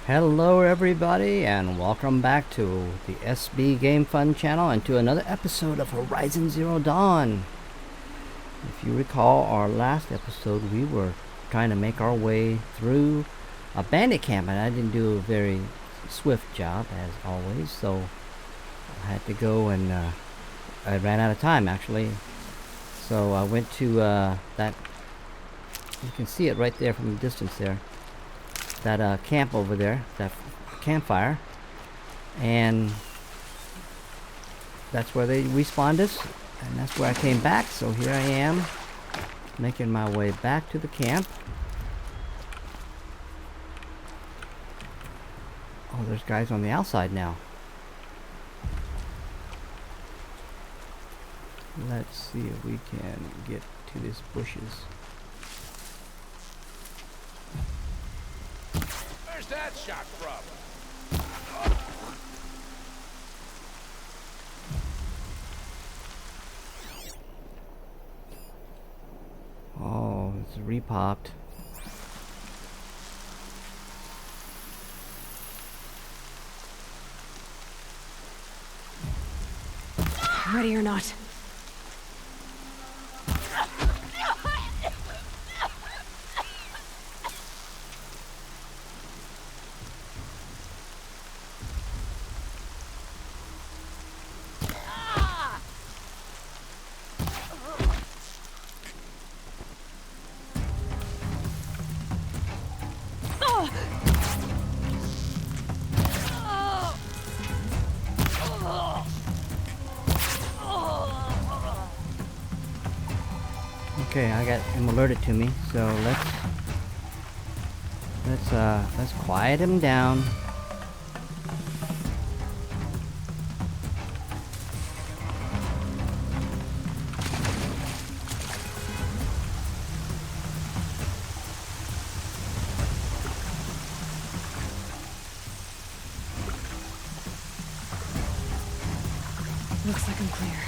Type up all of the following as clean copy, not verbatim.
Hello everybody and welcome back to the SBGameFun channel and to another episode of Horizon Zero Dawn. If you recall our last episode, we were trying to make our way through a bandit camp, and I didn't do a very swift job as always, so I had to go and I ran out of time actually. So I went to that, you can see it right there from a distance there, that camp over there, that campfire, and that's where they respawned us, and that's where I came back. So here I am making my way back to the camp. Oh, there's guys on the outside now. Let's see if we can get to these bushes. Where's that shot from? Oh, it's repopped. Ready or not. Okay, I got him alerted to me, so let's quiet him down. Looks like I'm clear.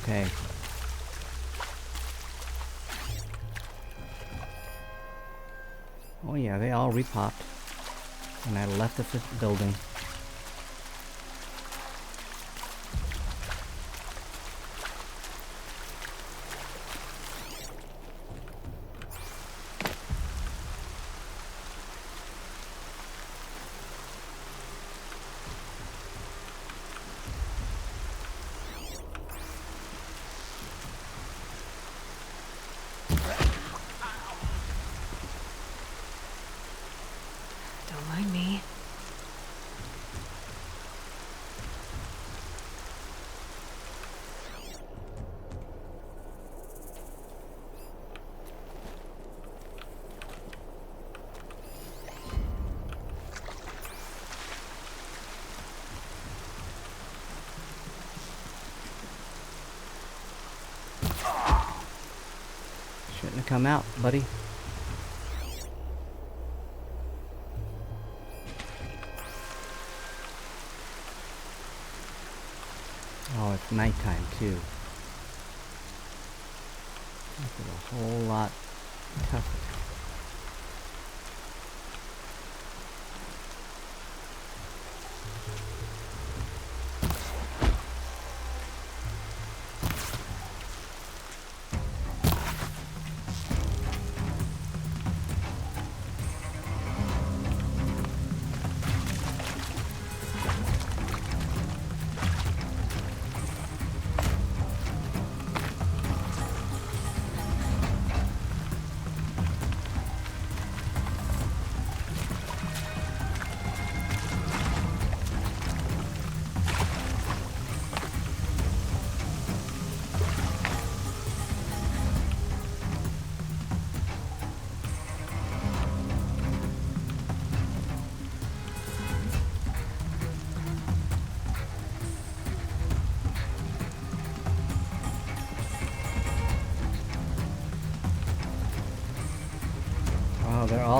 Okay. Oh yeah, they all repopped when I left the building. Don't mind me. Shouldn't have come out, buddy. Oh, it's nighttime too. This is a whole lot tougher.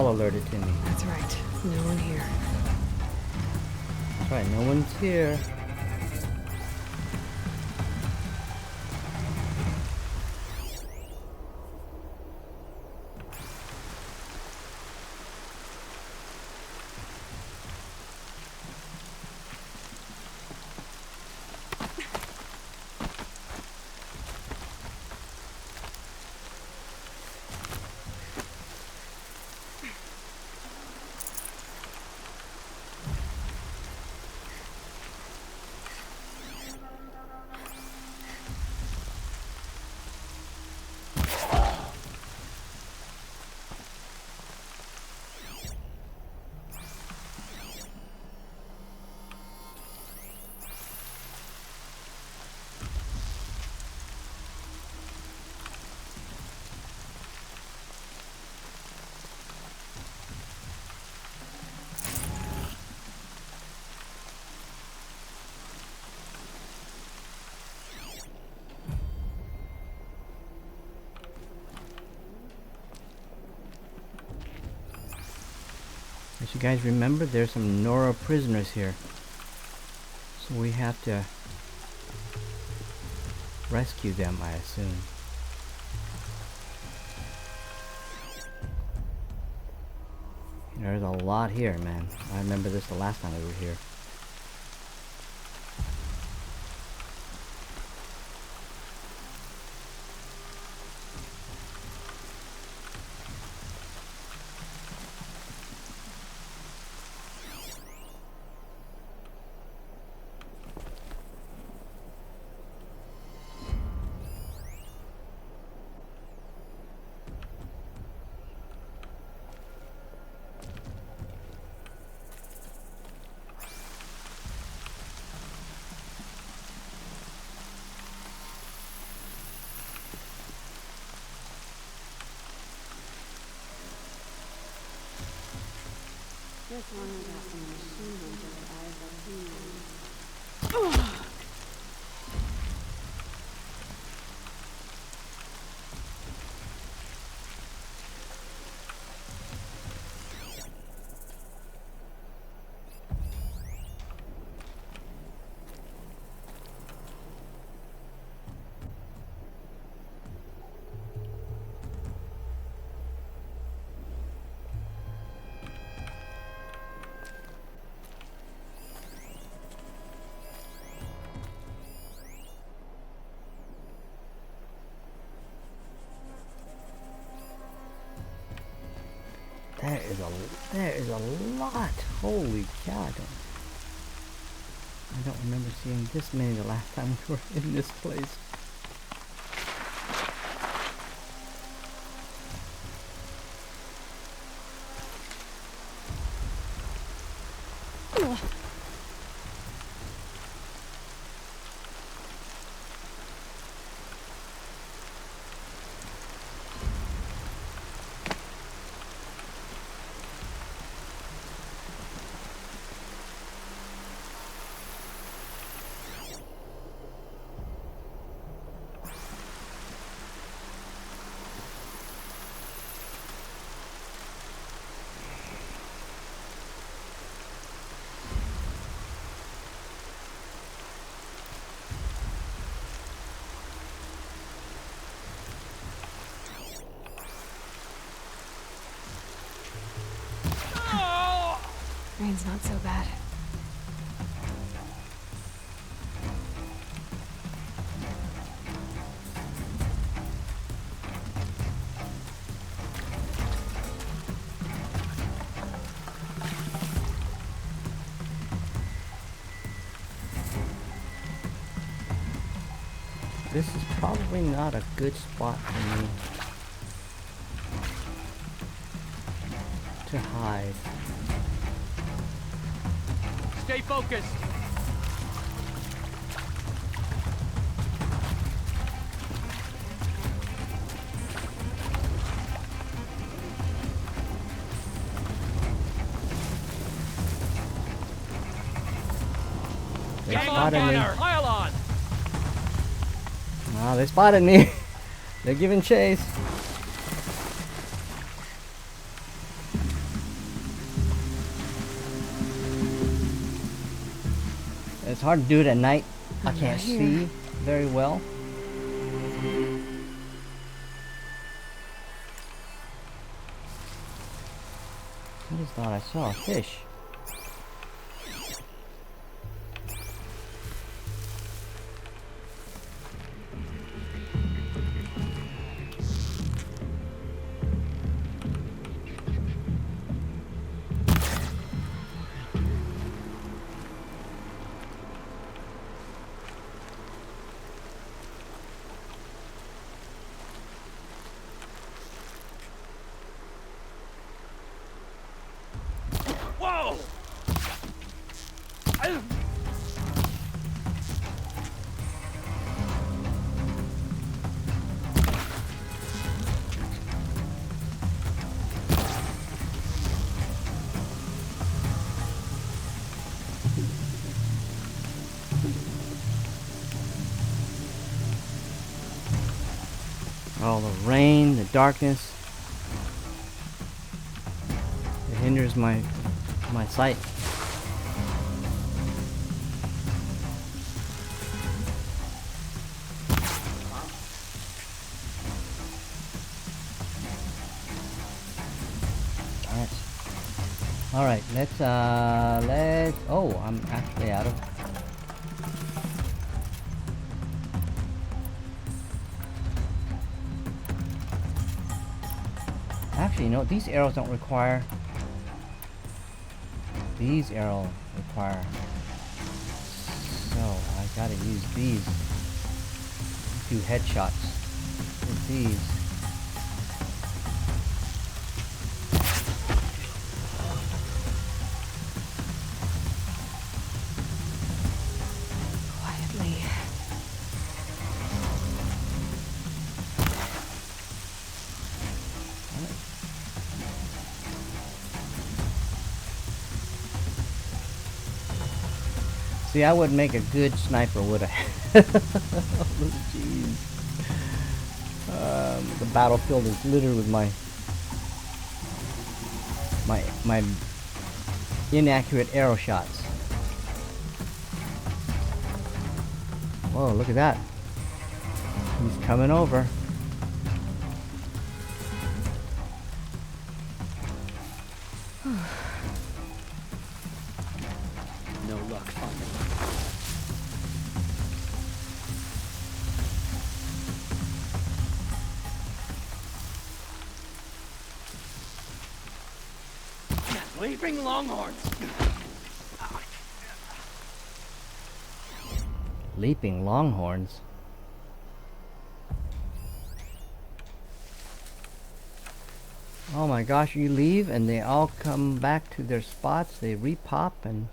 bell alerted to me. That's right. No one here. That's right, no one's here. As you guys remember, there's some Nora prisoners here. So we have to rescue them, I assume. There's a lot here, man. I remember this the last time we were here. This one got some machine gun eyes like he. There is a lot. Holy cow! I don't remember seeing this many the last time we were in this place. Rain's not so bad. This is probably not a good spot for me to hide. Stay focused. They spotted me. Pile on. Ah, they spotted me. They're giving chase. It's hard to do it at night. I I'm can't not here. see very well. I just thought I saw a fish. Whoa! Oh, the rain, the darkness. It hinders my sight. All right, let's oh, I'm actually out of. Actually, you know, these arrows don't require. These arrows require. So I gotta use these. Do headshots with these. Quietly. See, I would make a good sniper, would I? Jeez. The battlefield is littered with my inaccurate arrow shots. Whoa, look at that. He's coming over. No luck finding. Leaping longhorns. Leaping longhorns. Oh my gosh, you leave and they all come back to their spots, they repop and...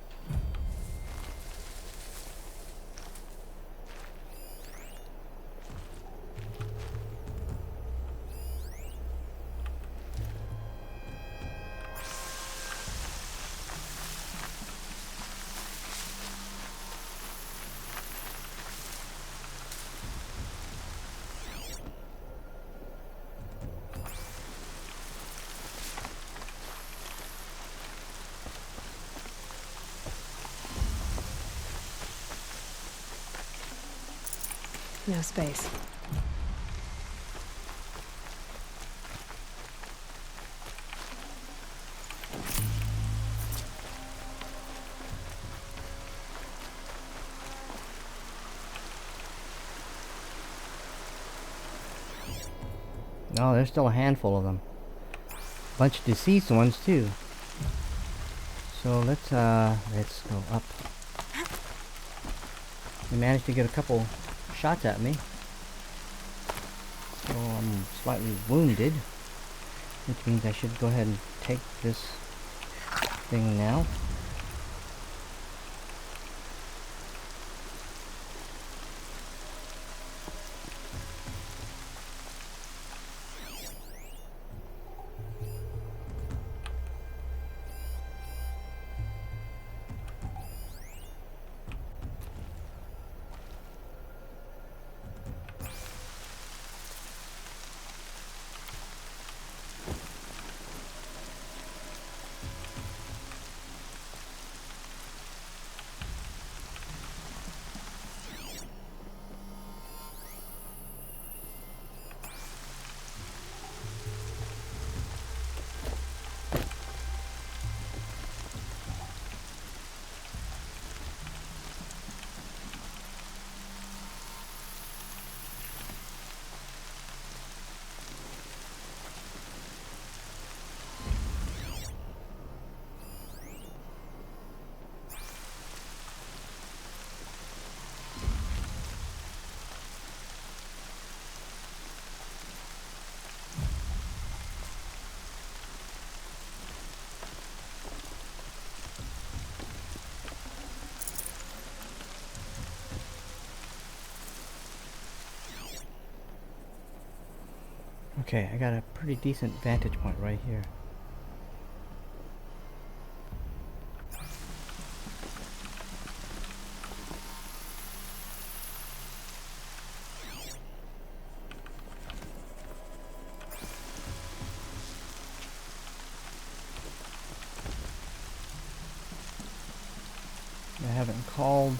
No space. No, there's still a handful of them. Bunch of deceased ones too. So let's go up. They managed to get a couple shots at me. So I'm slightly wounded, which means I should go ahead and take this thing now. Okay, I got a pretty decent vantage point right here. I haven't called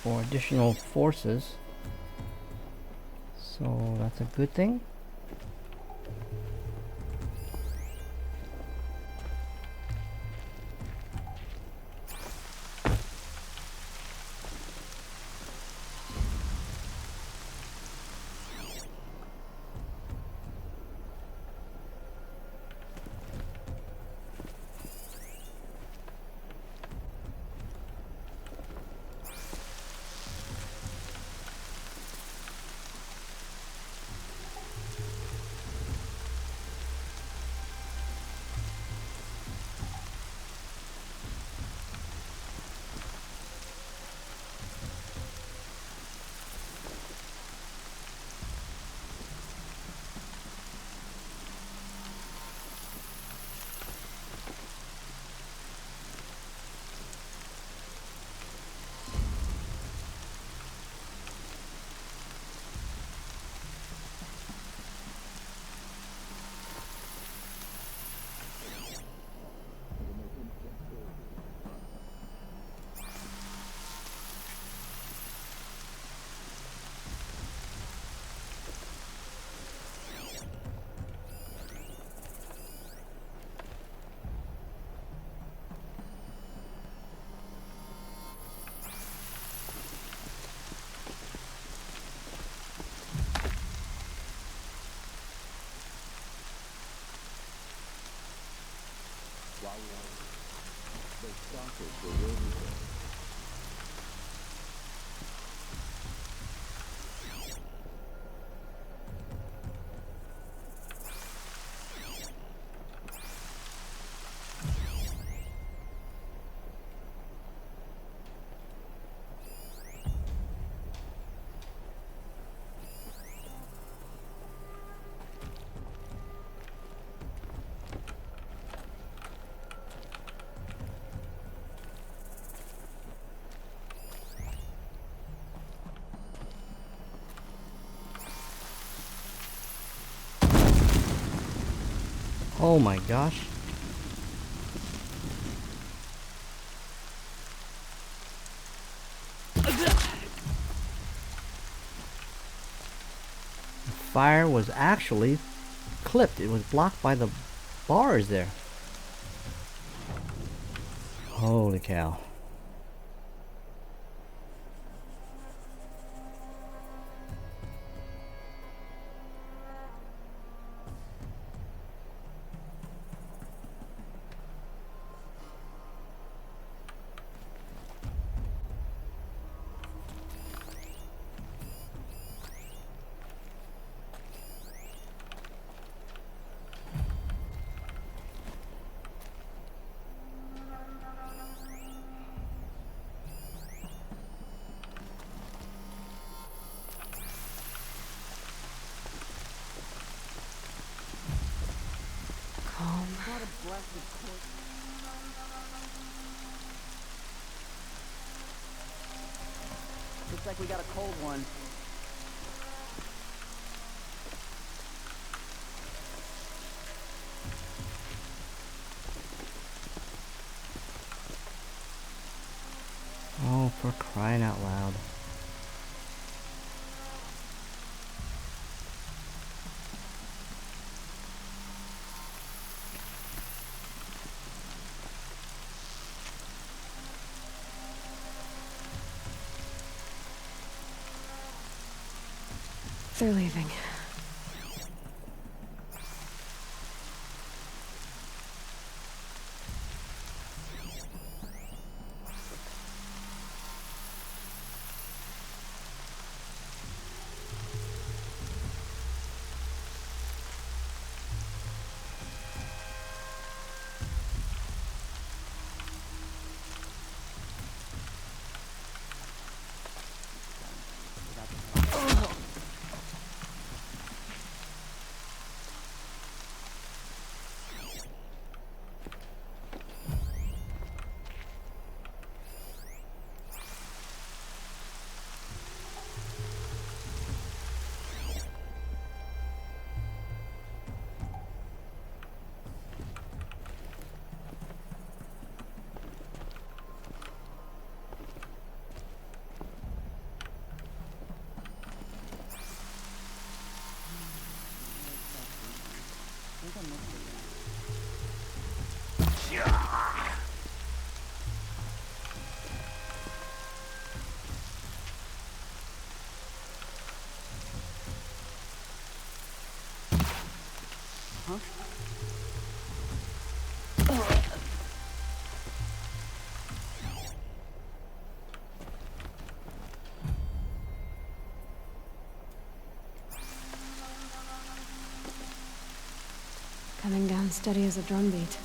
for additional forces, so that's a good thing. Oh my gosh. The fire was actually clipped. It was blocked by the bars there. Holy cow. Calm. Looks like we got a cold one. Oh, for crying out loud. They're leaving. think I missed it. Huh? Coming down steady as a drumbeat.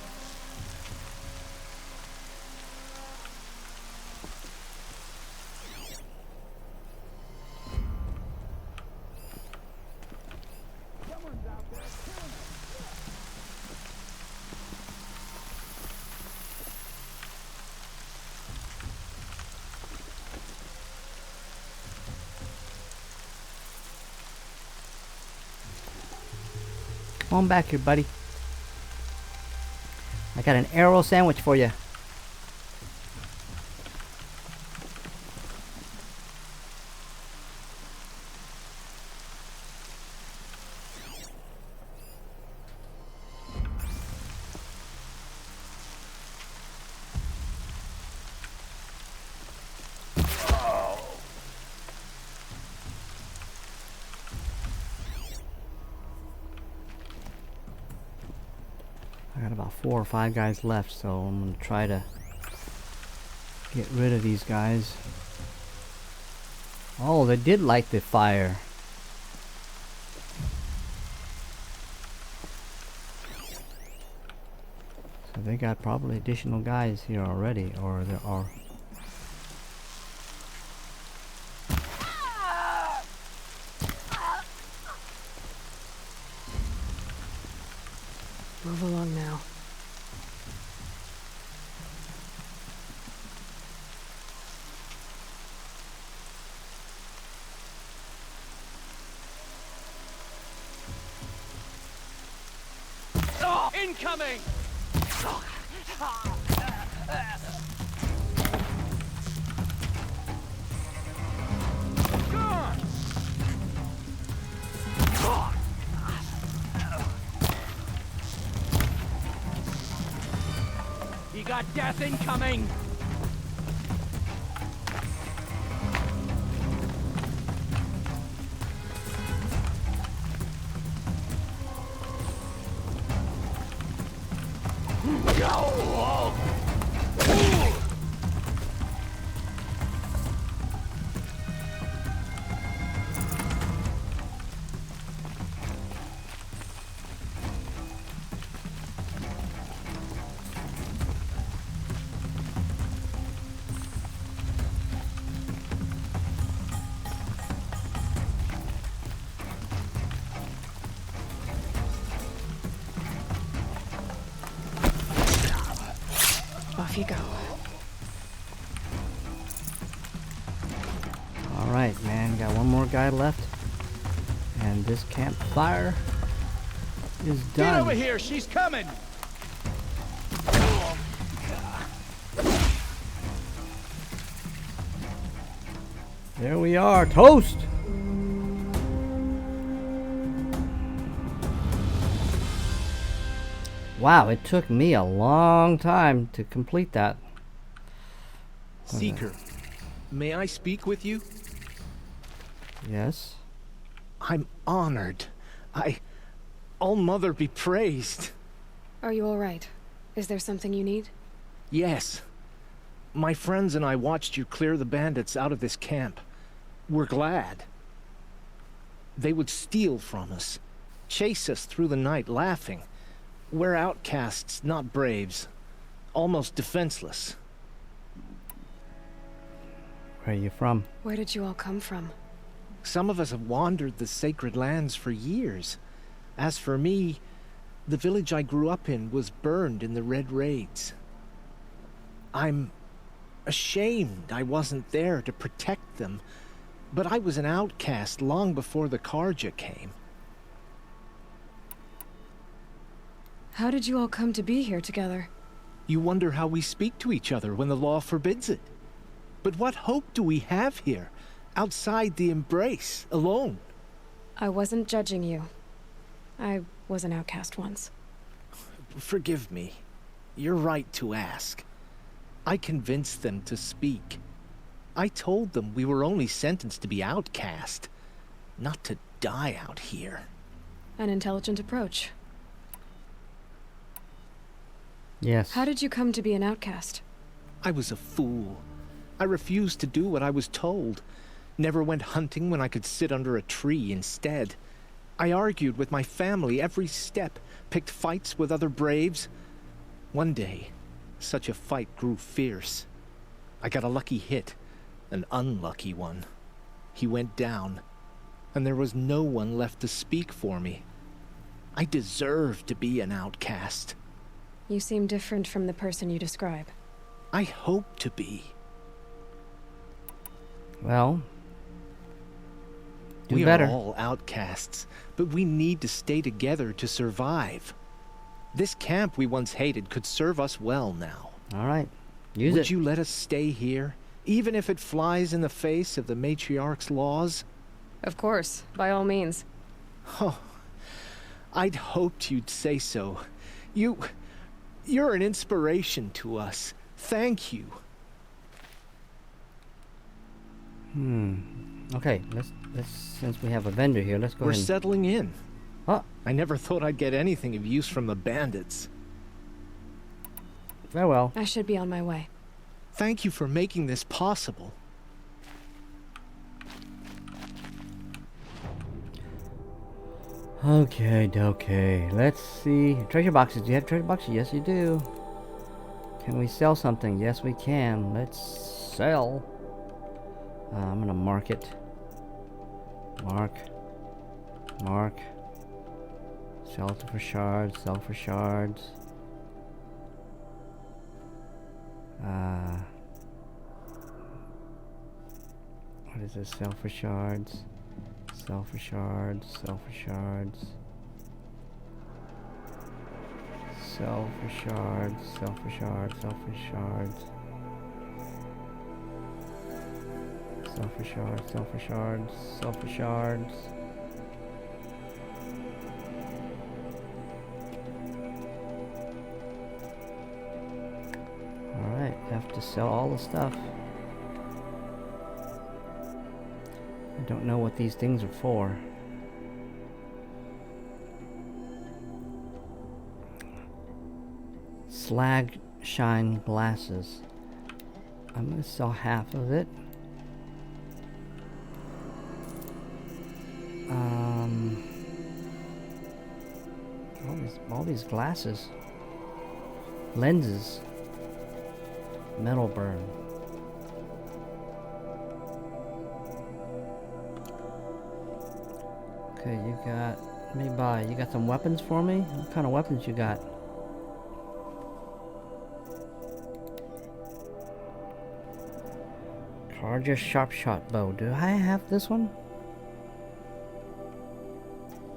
Come on back here, buddy. I got an arrow sandwich for you. I got about 4 or 5 guys left, so I'm gonna try to get rid of these guys. Oh, they did light the fire. So they got probably additional guys here already, or there are. Move along now. Incoming! You got death incoming! Off you go. Alright, man, got one more guy left. And this campfire is done. Get over here, she's coming! There we are, toast! Wow, it took me a long time to complete that. Seeker, may I speak with you? Yes? I'm honored. All-Mother be praised. Are you all right? Is there something you need? Yes. My friends and I watched you clear the bandits out of this camp. We're glad. They would steal from us, chase us through the night laughing. We're outcasts, not braves. Almost defenseless. Where are you from? Where did you all come from? Some of us have wandered the sacred lands for years. As for me, the village I grew up in was burned in the Red Raids. I'm ashamed I wasn't there to protect them, but I was an outcast long before the Karja came. How did you all come to be here together? You wonder how we speak to each other when the law forbids it. But what hope do we have here, outside the embrace, alone? I wasn't judging you. I was an outcast once. Forgive me. You're right to ask. I convinced them to speak. I told them we were only sentenced to be outcast, not to die out here. An intelligent approach. Yes. How did you come to be an outcast? I was a fool. I refused to do what I was told. Never went hunting when I could sit under a tree instead. I argued with my family every step, picked fights with other braves. One day, such a fight grew fierce. I got a lucky hit, an unlucky one. He went down, and there was no one left to speak for me. I deserved to be an outcast. You seem different from the person you describe. I hope to be. Well, do We better. are all outcasts, but we need to stay together to survive. This camp we once hated could serve us well now. All right. Use Would it. you let us stay here, even if it flies in the face of the matriarch's laws? Of course, by all means. Oh, I'd hoped you'd say so. You're an inspiration to us. Thank you. Okay, let's since we have a vendor here, let's go We're ahead and... settling in. Oh, I never thought I'd get anything of use from the bandits. farewell. I should be on my way. Thank you for making this possible. Okay. Let's see. Treasure boxes. Do you have treasure boxes? Yes, you do. Can we sell something? Yes, we can. Let's sell. I'm gonna mark it. Mark. Sell it for shards. Sell for shards. What is this? Sell for shards. Sell for shards. Sell for shards. Sell for shards. Sell for shards. Sell for shards. Sell for shards. Sell for shards. Sell for shards. Alright, have to sell all the stuff. I don't know what these things are for. Slag shine glasses. I'm gonna sell half of it. All these glasses. Lenses. Metal burn. Okay, you got... Let me buy. You got some weapons for me? What kind of weapons you got? Carja sharp shot bow. Do I have this one?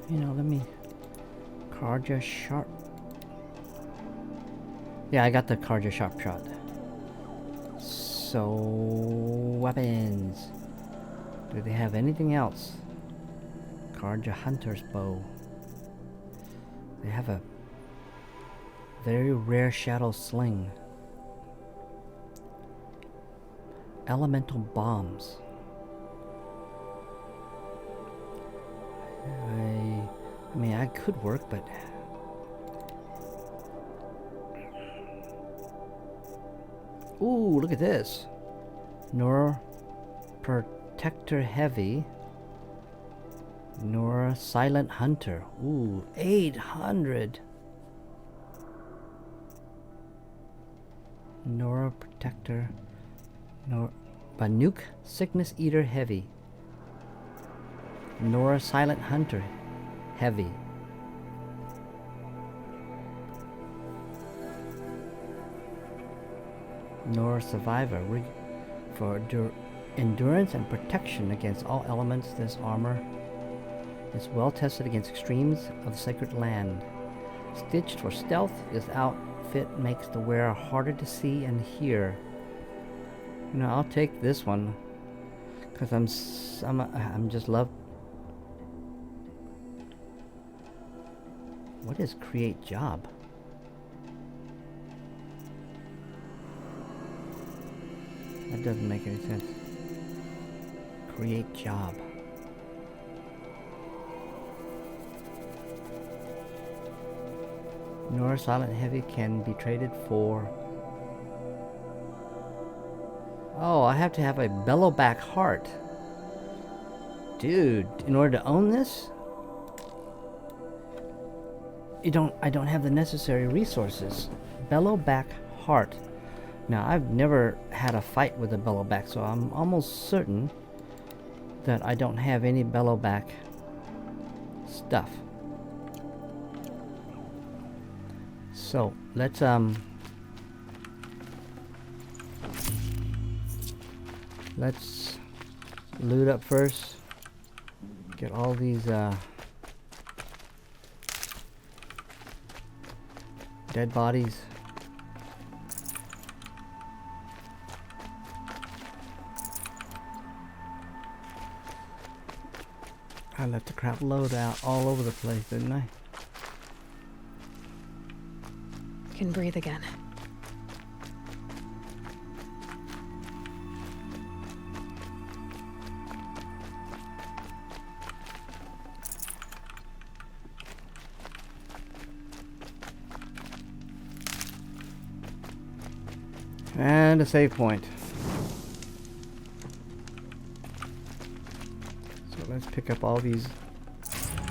You know, let me... Carja sharp... Yeah, I got the Carja sharp shot. So... Weapons. Do they have anything else? Carja hunter's bow. They have a very rare shadow sling. Elemental bombs. I mean, I could work, but ooh, look at this. Nora Protector Heavy. Nora Silent Hunter. Ooh, 800. Nora Protector. Nora Banuk Sickness Eater Heavy. Nora Silent Hunter Heavy. Nora Survivor for endurance and protection against all elements. This armor is well tested against extremes of the sacred land. Stitched for stealth, this outfit makes the wearer harder to see and hear. You know, I'll take this one because I'm just love. What is create job? That doesn't make any sense. Create job. Nor Silent Heavy can be traded for... Oh, I have to have a bellowback heart. Dude, in order to own this? I don't have the necessary resources. Bellowback heart. Now, I've never had a fight with a bellowback, so I'm almost certain that I don't have any bellowback stuff. So, let's loot up first. Get all these dead bodies. I let the crap load out all over the place, didn't I? Can breathe again. And a save point. So let's pick up all these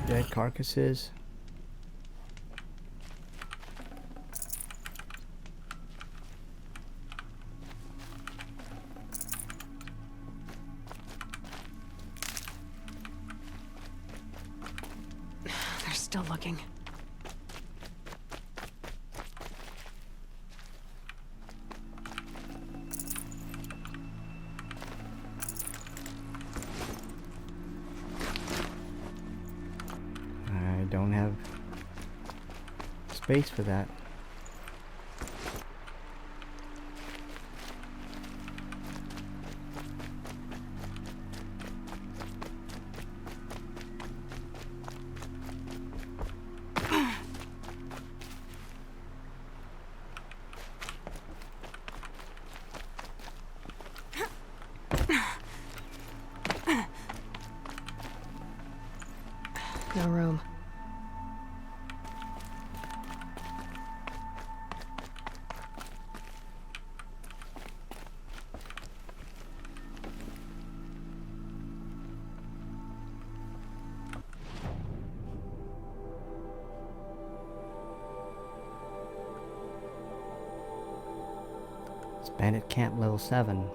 dead carcasses. They're still looking. I don't have space for that. No room. It's Bandit Camp level 7.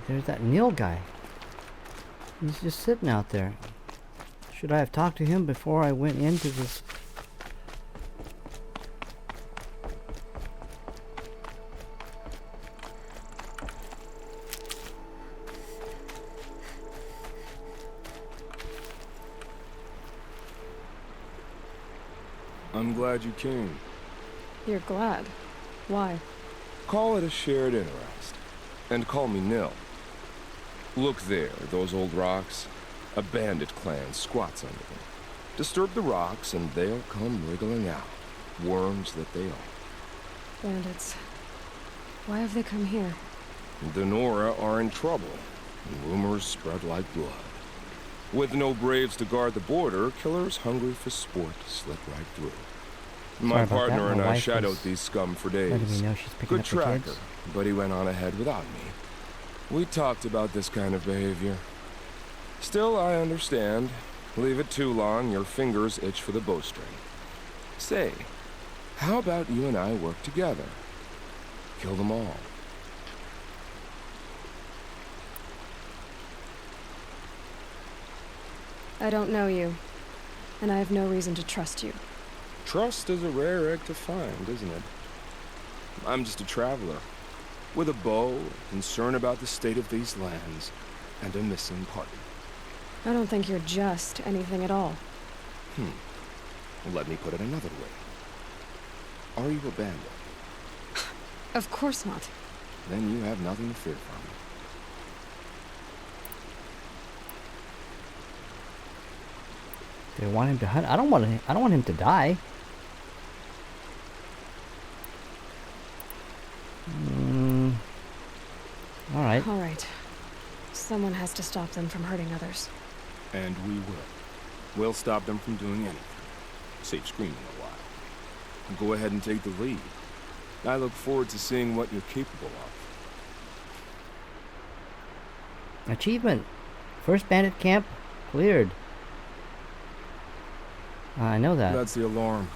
There's that Neil guy. He's just sitting out there. Should I have talked to him before I went into this? I'm glad you came. You're glad. Why? Call it a shared interest. And call me Nil. Look there, those old rocks. A bandit clan squats under them. Disturb the rocks and they'll come wriggling out. Worms that they are. Bandits. Why have they come here? The Nora are in trouble. And rumors spread like blood. With no braves to guard the border, killers hungry for sport slip right through. My about that, partner and my I wife shadowed was these scum for letting days. me know she's picking Good up the tracker, kids. but he went on ahead without me. We talked about this kind of behavior. Still, I understand. Leave it too long, your fingers itch for the bowstring. Say, how about you and I work together? Kill them all. I don't know you, and I have no reason to trust you. Trust is a rare egg to find, isn't it? I'm just a traveler, with a bow, concern about the state of these lands, and a missing partner. I don't think you're just anything at all. Let me put it another way. Are you a bandit? Of course not. Then you have nothing to fear from me. They want him to hunt. I don't want him to die. All right. All right. Someone has to stop them from hurting others. And we will. We'll stop them from doing anything. Save screaming a while. Go ahead and take the lead. I look forward to seeing what you're capable of. Achievement. First bandit camp cleared. I know that. That's the alarm.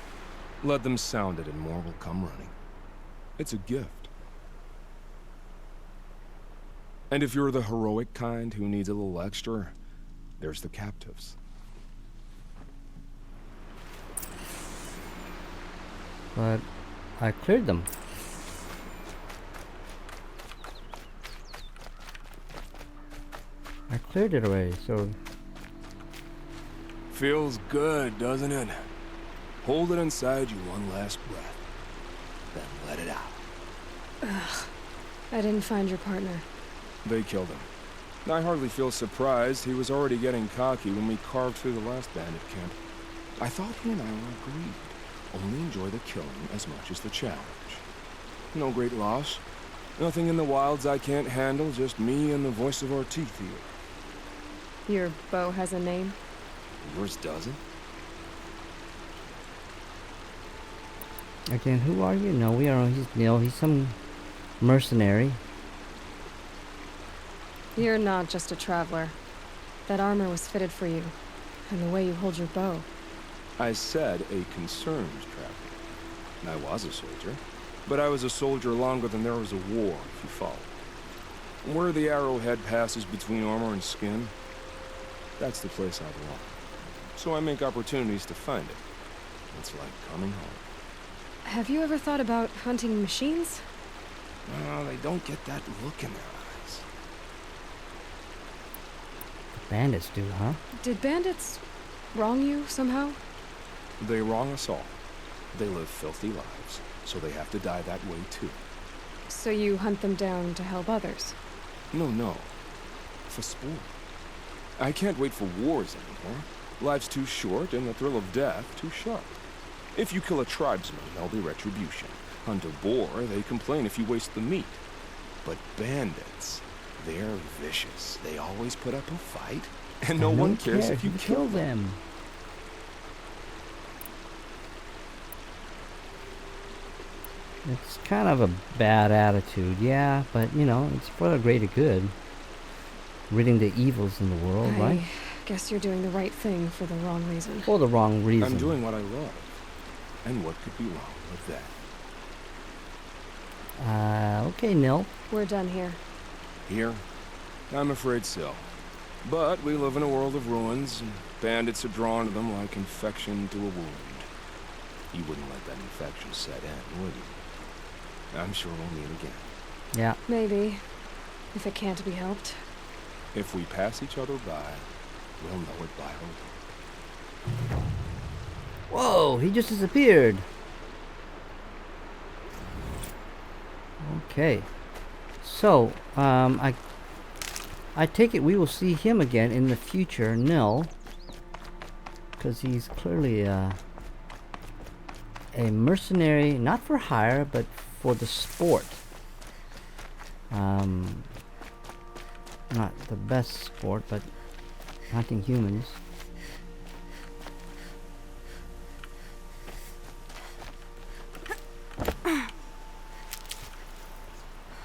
Let them sound it and more will come running. It's a gift. And if you're the heroic kind who needs a little extra, there's the captives. But I cleared them. I cleared it already, so... Feels good, doesn't it? Hold it inside you one last breath. Then let it out. I didn't find your partner. They killed him. I hardly feel surprised. He was already getting cocky when we carved through the last bandit camp. I thought he and I were agreed. Only enjoy the killing as much as the challenge. No great loss. Nothing in the wilds I can't handle, just me and the voice of our teeth here. Your bow has a name? Yours doesn't? Again, who are you? No, we are. He's Neil. He's some mercenary. You're not just a traveler. That armor was fitted for you. And the way you hold your bow. I said a concerned traveler. I was a soldier. But I was a soldier longer than there was a war, if you follow. Where the arrowhead passes between armor and skin, that's the place I belong. So I make opportunities to find it. It's like coming home. Have you ever thought about hunting machines? Well, they don't get that look in their eyes. Bandits do, huh? Did bandits wrong you somehow? They wrong us all. They live filthy lives, so they have to die that way too. So you hunt them down to help others? No. For sport. I can't wait for wars anymore. Life's too short and the thrill of death too sharp. If you kill a tribesman, there'll be retribution. Hunt a boar, they complain if you waste the meat. But bandits, they're vicious. They always put up a fight, and no one cares if you kill them. It's kind of a bad attitude, yeah, but you know, it's for the greater good. Ridding the evils in the world, right? Guess you're doing the right thing for the wrong reason. For the wrong reason. I'm doing what I love. And what could be wrong with that? Okay, Nil. We're done here. Here? I'm afraid so. But we live in a world of ruins, and bandits are drawn to them like infection to a wound. You wouldn't let that infection set in, would you? I'm sure we'll meet again. Yeah. Maybe. If it can't be helped. If we pass each other by, we'll know it by our look. Whoa, he just disappeared. Okay. So, I take it we will see him again in the future, Nil. Because he's clearly a mercenary, not for hire, but for the sport. Not the best sport, but hunting humans.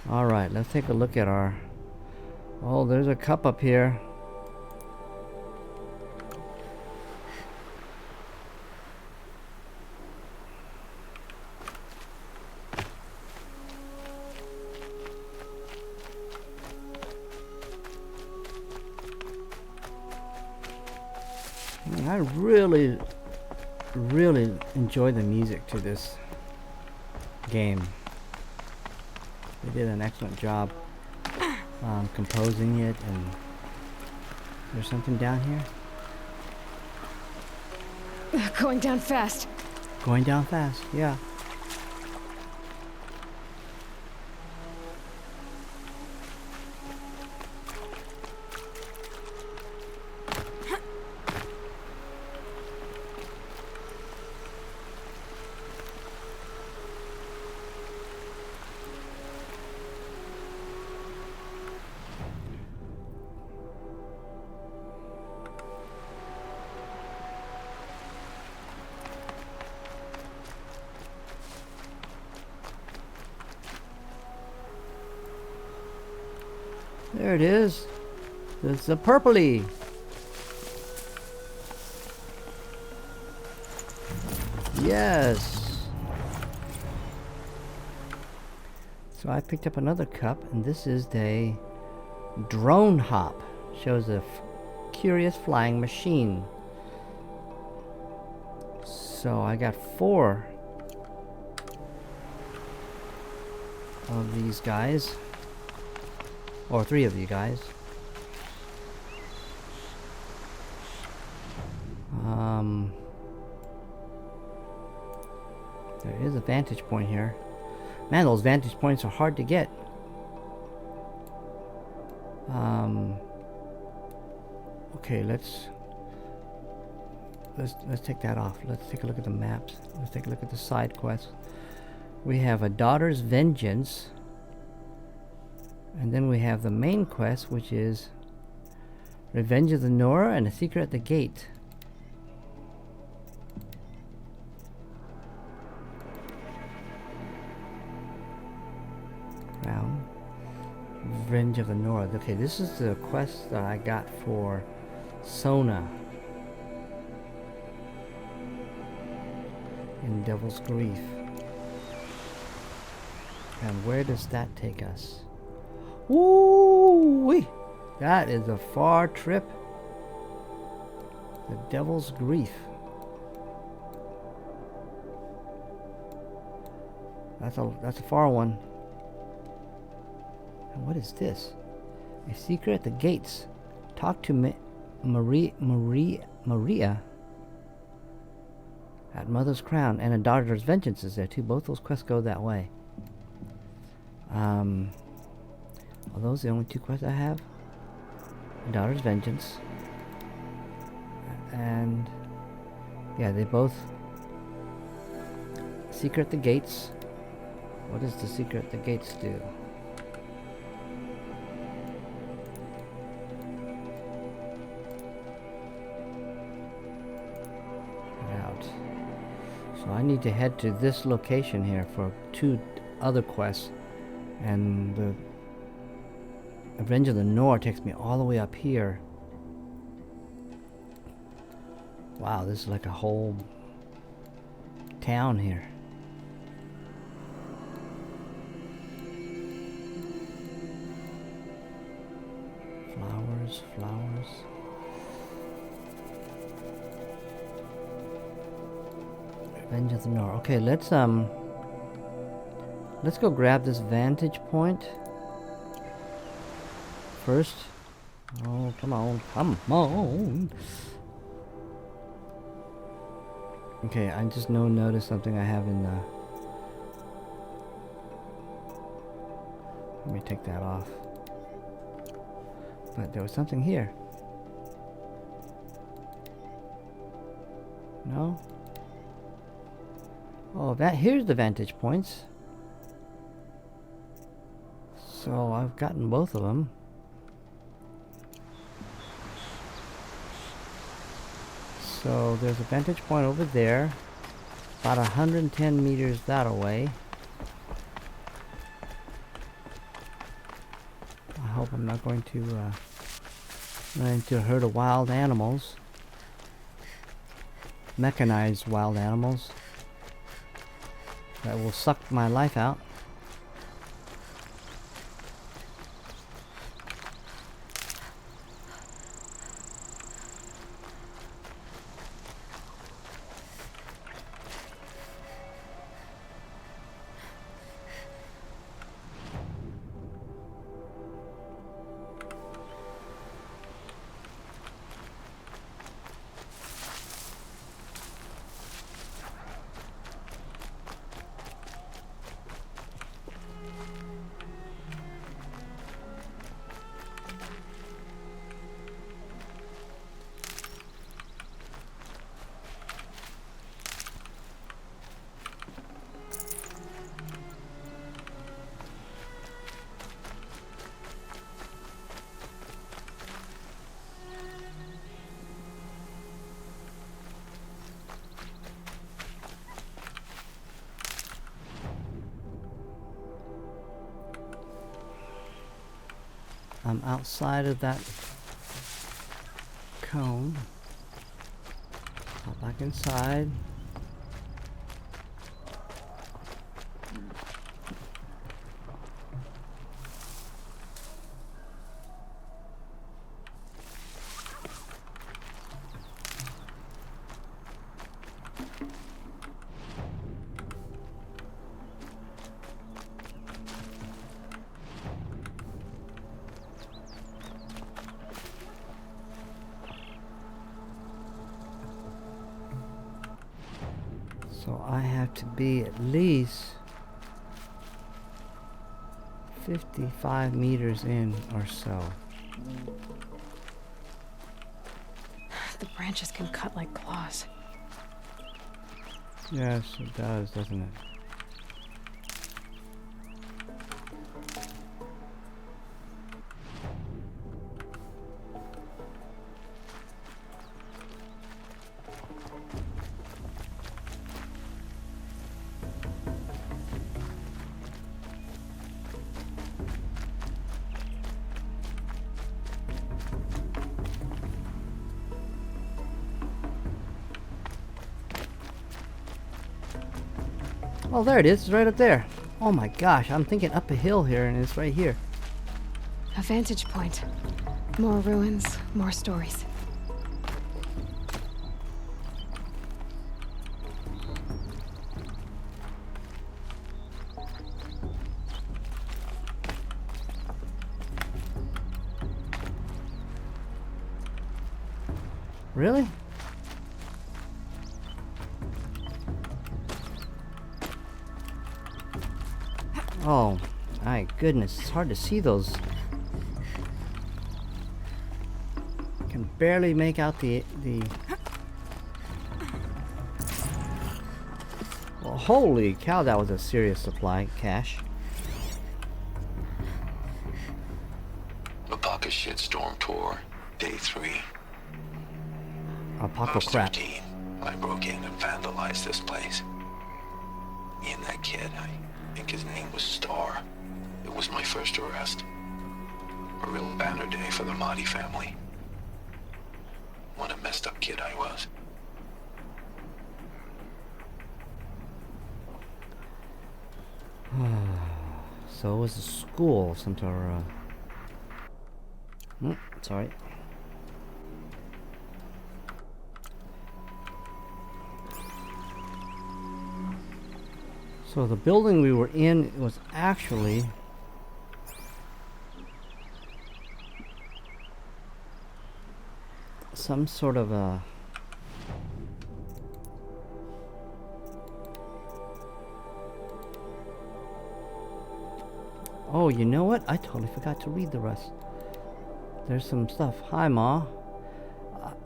Alright, let's take a look at our... Oh, there's a cup up here. I really enjoy the music to this game. did an excellent job composing it. And there's something down here. Going down fast. Going down fast, yeah. There it is. It's a purpley. Yes. So I picked up another cup, and this is the drone hop. Shows a curious flying machine. So I got 4 of these guys. Or 3 of you guys. There is a vantage point here. Man, those vantage points are hard to get. Okay, let's take that off. Let's take a look at the maps. Let's take a look at the side quests. We have a daughter's vengeance. And then we have the main quest, which is Revenge of the Nora and a Secret at the Gate. Crown. Revenge of the Nora. Okay, this is the quest that I got for Sona in Devil's Grief. And where does that take us? Ooh-wee! That is a far trip. The Devil's Grief. That's a far one. And what is this? A secret at the gates. Talk to Maria at Mother's Crown, and a Daughter's Vengeance is there too. Both those quests go that way. Are those the only 2 quests I have? Daughter's Vengeance. And yeah, they both Secret at the Gates. What does the Secret at the Gates do? Get out. So I need to head to this location here for 2 other quests. And the Revenge of the Nora takes me all the way up here. Wow, this is like a whole town here. Flowers, flowers. Revenge of the Nora. Okay, let's go grab this vantage point first. Oh, come on, come on. Okay, I just noticed something I have in the... Let me take that off. But there was something here. No? Oh, here's the vantage points. So I've gotten both of them. So there's a vantage point over there, about 110 meters that away. I hope I'm not going to run into a herd of wild animals, mechanized wild animals that will suck my life out. I'm outside of that cone. Hop back inside. So I have to be at least 55 meters in or so. The branches can cut like claws. Yes, it does, doesn't it? Oh, there it is. It's right up there. Oh my gosh, I'm thinking up a hill here and it's right here. A vantage point. More ruins, more stories. Really? Oh, my goodness, it's hard to see those. I can barely make out the... Well, holy cow, that was a serious supply cache. Alpaca shitstorm tour, day 3. I Alpaca was crap. 13 when I broke in and vandalized this place. Me and that kid, I think his name was Star. It was my first arrest. A real banner day for the Mahdi family. What a messed up kid I was. So it was a school of some sort of... sorry. So the building we were in was actually some sort of a... Oh, you know what? I totally forgot to read the rest. There's some stuff. Hi, Ma.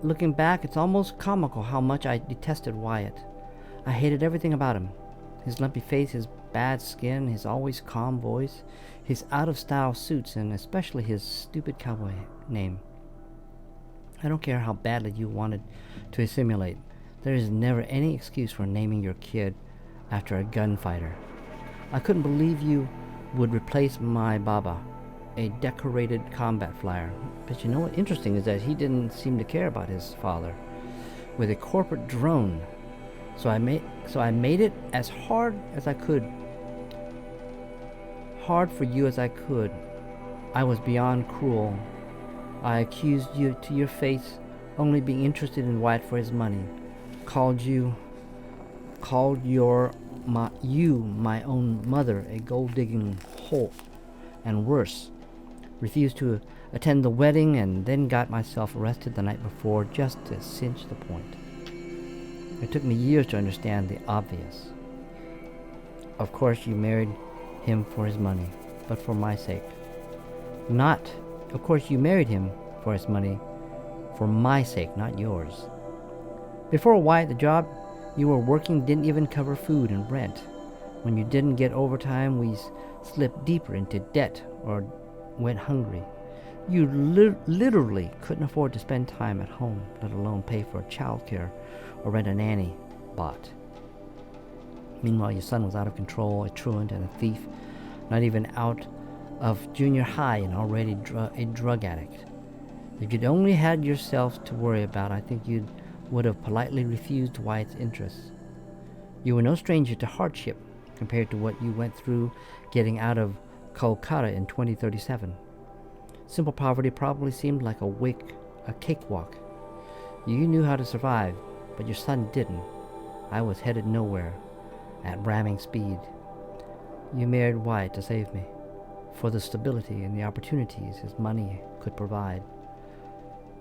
Looking back, it's almost comical how much I detested Wyatt. I hated everything about him. His lumpy face, his bad skin, his always calm voice, his out-of-style suits, and especially his stupid cowboy name. I don't care how badly you wanted to assimilate. There is never any excuse for naming your kid after a gunfighter. I couldn't believe you would replace my Baba, a decorated combat flyer. But you know what interesting is that he didn't seem to care about his father. With a corporate drone. So I made it as hard as I could. Hard for you as I could. I was beyond cruel. I accused you to your face only being interested in Wyatt for his money. Called you my own mother a gold-digging whore, and worse. Refused to attend the wedding and then got myself arrested the night before just to cinch the point. It took me years to understand the obvious. Of course you married him for his money, but for my sake. Of course you married him for his money, for my sake, not yours. Before Wyatt, the job you were working didn't even cover food and rent. When you didn't get overtime, we slipped deeper into debt or went hungry. You literally couldn't afford to spend time at home, let alone pay for childcare or rent a nanny bot. Meanwhile, your son was out of control, a truant and a thief, not even out of junior high and already a drug addict. If you'd only had yourself to worry about, I think you would have politely refused Wyatt's interests. You were no stranger to hardship compared to what you went through getting out of Kolkata in 2037. Simple poverty probably seemed like a cakewalk. You knew how to survive, but your son didn't. I was headed nowhere, at ramming speed. You married Wyatt to save me, for the stability and the opportunities his money could provide.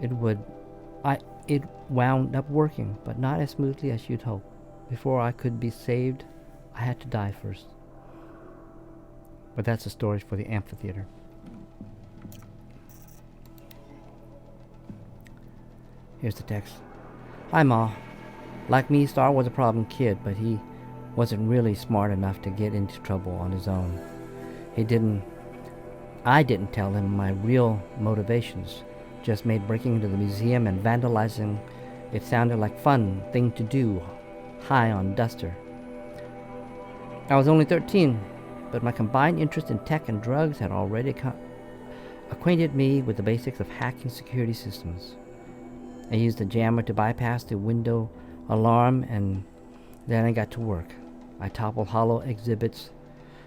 It wound up working, but not as smoothly as you'd hoped. Before I could be saved, I had to die first. But that's a story for the amphitheater. Here's the text. Hi, Ma. Like me, Star was a problem kid, but he wasn't really smart enough to get into trouble on his own. I didn't tell him my real motivations. Just made breaking into the museum and vandalizing it sounded like fun thing to do, high on duster. I was only 13, but my combined interest in tech and drugs had already acquainted me with the basics of hacking security systems. I used the jammer to bypass the window alarm, and then I got to work. I toppled hollow exhibits,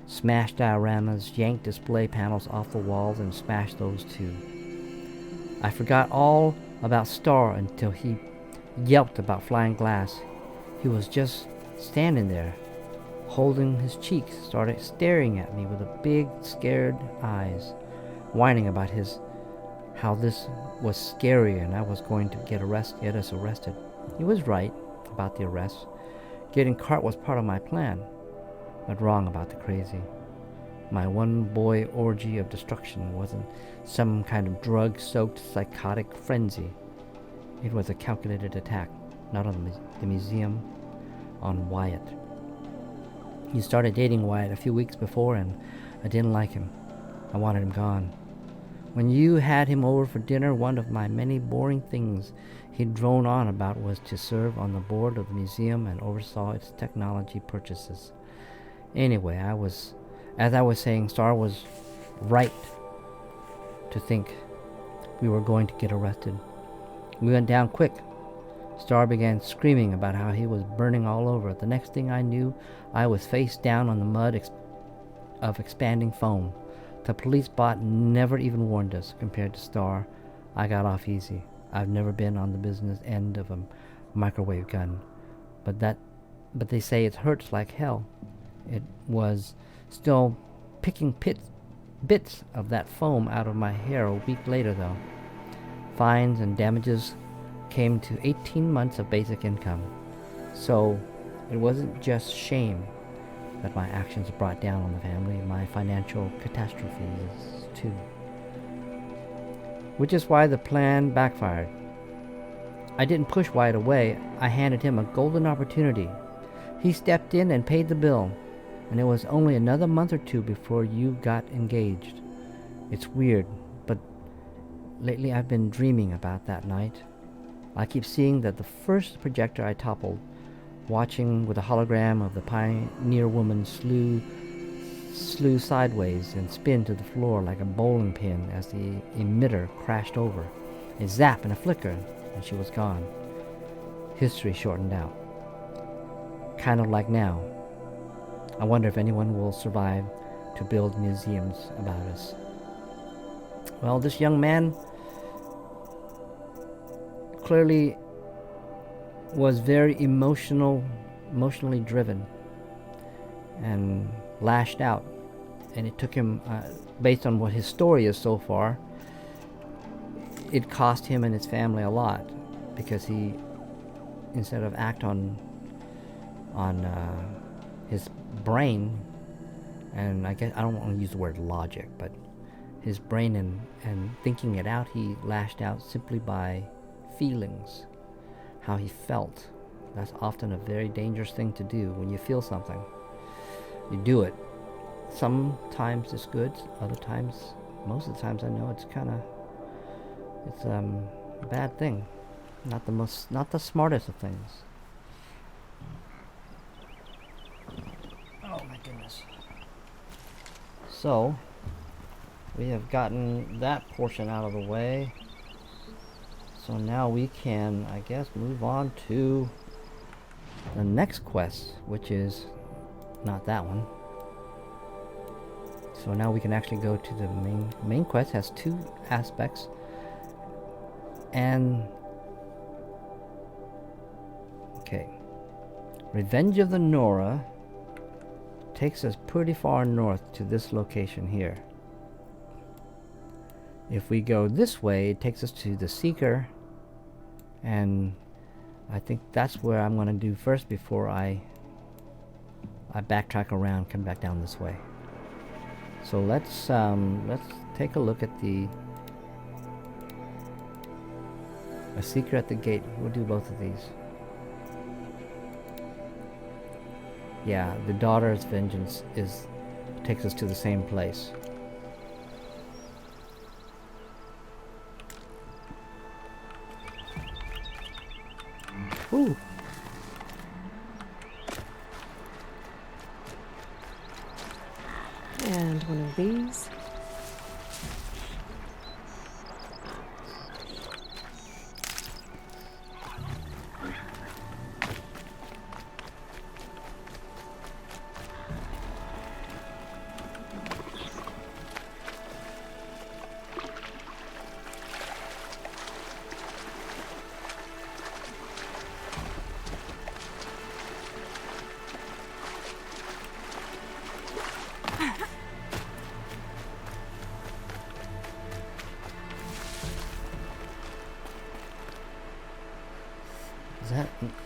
smashed dioramas, yanked display panels off the walls, and smashed those too. I forgot all about Star until he yelped about flying glass. He was just standing there, holding his cheeks, started staring at me with a big, scared eyes, whining about how this was scary and I was going to get us arrested. He was right about the arrest. Getting caught was part of my plan, but wrong about the crazy. My one-boy orgy of destruction wasn't some kind of drug-soaked psychotic frenzy. It was a calculated attack, not on the museum, on Wyatt. He started dating Wyatt a few weeks before, and I didn't like him. I wanted him gone. When you had him over for dinner, one of my many boring things he'd drone on about was to serve on the board of the museum and oversaw its technology purchases. Anyway, as I was saying, Star was right to think we were going to get arrested. We went down quick. Star began screaming about how he was burning all over. The next thing I knew, I was face down on the mud of expanding foam. The police bot never even warned us. Compared to Star, I got off easy. I've never been on the business end of a microwave gun, but they say it hurts like hell. It was still picking bits of that foam out of my hair a week later, though. Fines and damages came to 18 months of basic income. So it wasn't just shame that my actions brought down on the family, my financial catastrophes too. Which is why the plan backfired. I didn't push Wyatt away. I handed him a golden opportunity. He stepped in and paid the bill, and it was only another month or two before you got engaged. It's weird, but lately I've been dreaming about that night. I keep seeing that the first projector I toppled, watching with a hologram of the pioneer woman slew sideways and spin to the floor like a bowling pin as the emitter crashed over. A zap and a flicker, and she was gone. History shortened out. Kind of like now. I wonder if anyone will survive to build museums about us. Well, this young man clearly was very emotionally driven and lashed out, and it took him, based on what his story is so far, it cost him and his family a lot, because he, instead of act on his brain, and I guess I don't want to use the word logic, but his brain and thinking it out, he lashed out simply by feelings, how he felt. That's often a very dangerous thing to do. When you feel something, you do it. Sometimes it's good, other times, most of the times, I know it's a bad thing. Not the smartest of things. Oh my goodness. So we have gotten that portion out of the way. So now we can, I guess, move on to the next quest, which is not that one. So now we can actually go to the main quest. Has two aspects, and okay, Revenge of the Nora takes us pretty far north to this location here. If we go this way, it takes us to the Seeker, and I think that's where I'm gonna do first before I backtrack around, come back down this way. So let's take a look at a Seeker at the Gate. We'll do both of these. Yeah, the Daughter's Vengeance takes us to the same place. Ooh. And one of these.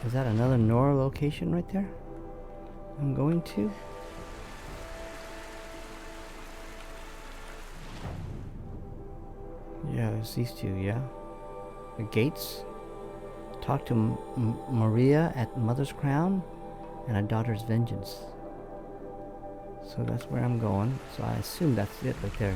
Is that another Nora location right there? I'm going to. Yeah, there's these two. Yeah, the gates. Talk to Maria at Mother's Crown, and a Daughter's Vengeance. So that's where I'm going. So I assume that's it right there.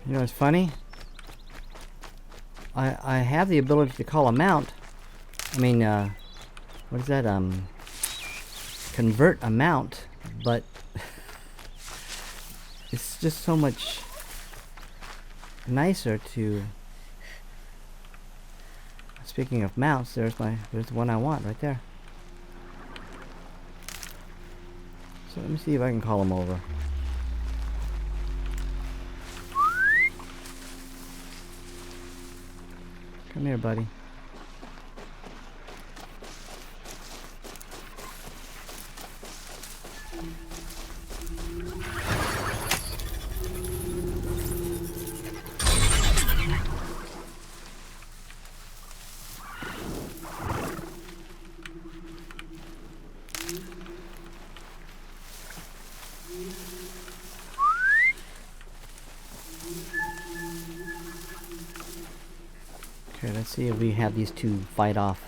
You know, it's funny. I have the ability to call a mount. I mean, what is that? Convert a mount, but it's just so much nicer to. Speaking of mounts, there's the one I want right there. So let me see if I can call him over. Come here, buddy. Okay, let's see if we have these two fight off.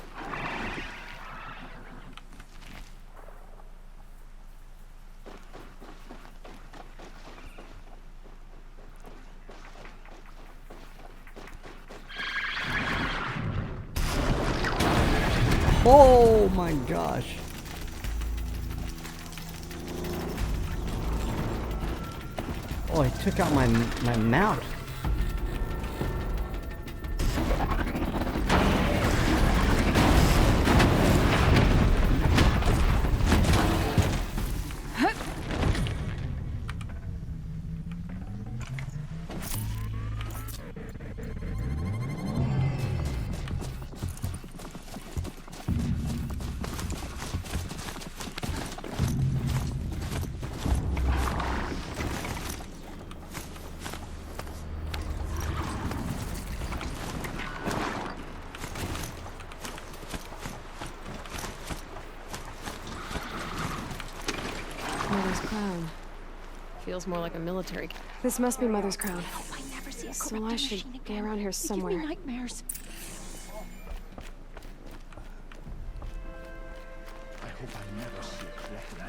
Oh my gosh. Oh, he took out my mount. Mother's Crown. Feels more like a military. This must be Mother's Crown. I never see a So I corrupted should machine be again. around here They give somewhere. me nightmares.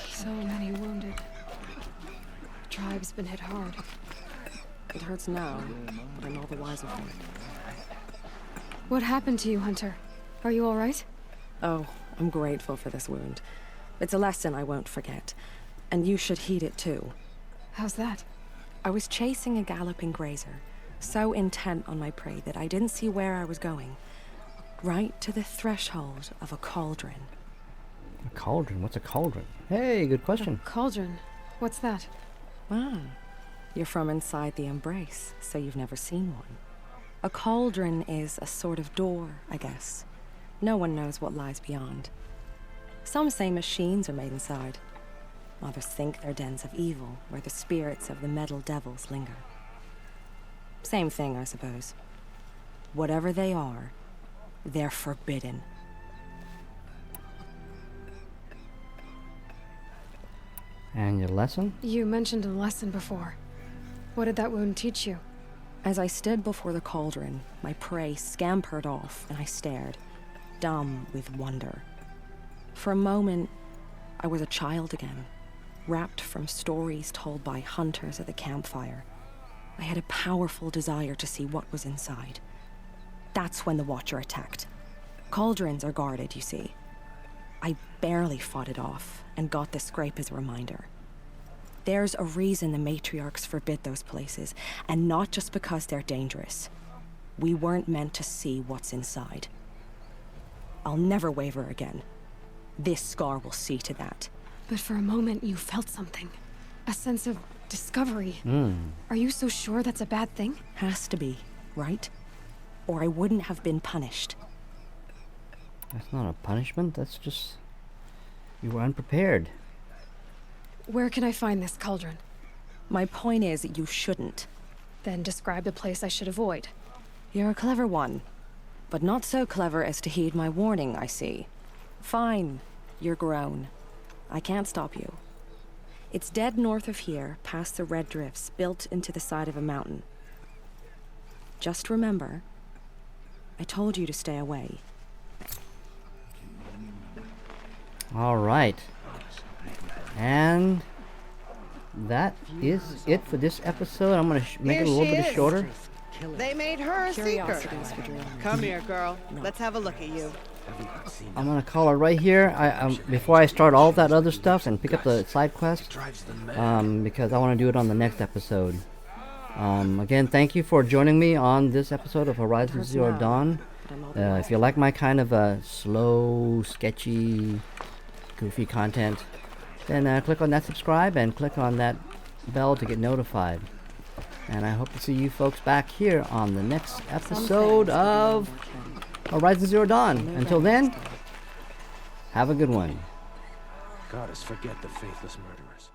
So many wounded. The tribe's been hit hard. It hurts now, but I'm all the wiser for it. What happened to you, Hunter? Are you all right? Oh, I'm grateful for this wound. It's a lesson I won't forget. And you should heed it too. How's that? I was chasing a galloping grazer, so intent on my prey that I didn't see where I was going. Right to the threshold of a cauldron. A cauldron? What's a cauldron? Hey, good question. Cauldron. What's that? Ah, you're from inside the embrace, so you've never seen one. A cauldron is a sort of door, I guess. No one knows what lies beyond. Some say machines are made inside. Others think they're dens of evil, where the spirits of the metal devils linger. Same thing, I suppose. Whatever they are, they're forbidden. And your lesson? You mentioned a lesson before. What did that wound teach you? As I stood before the cauldron, my prey scampered off, and I stared, dumb with wonder. For a moment, I was a child again, wrapped from stories told by hunters at the campfire. I had a powerful desire to see what was inside. That's when the Watcher attacked. Cauldrons are guarded, you see. I barely fought it off, and got the scrape as a reminder. There's a reason the matriarchs forbid those places, and not just because they're dangerous. We weren't meant to see what's inside. I'll never waver again. This scar will see to that. But for a moment you felt something. A sense of discovery. Are you so sure that's a bad thing? Has to be, right? Or I wouldn't have been punished. That's not a punishment, that's just... You were unprepared. Where can I find this cauldron? My point is, you shouldn't. Then describe the place I should avoid. You're a clever one. But not so clever as to heed my warning, I see. Fine, you're grown. I can't stop you. It's dead north of here, past the red drifts, built into the side of a mountain. Just remember, I told you to stay away. All right. And that is it for this episode. I'm going to make it a little bit shorter. They made her a seeker. Curiosities for dreaming. Come here, girl. Let's have a look at you. I'm going to call it right here. Before I start all that other stuff and pick up the side quest, because I want to do it on the next episode. Again, thank you for joining me on this episode of Horizon Zero Dawn. If you like my kind of slow, sketchy, goofy content, then click on that subscribe and click on that bell to get notified. And I hope to see you folks back here on the next episode of Horizon Zero Dawn. Until then, have a good one. Goddess, forget the faithless murderers.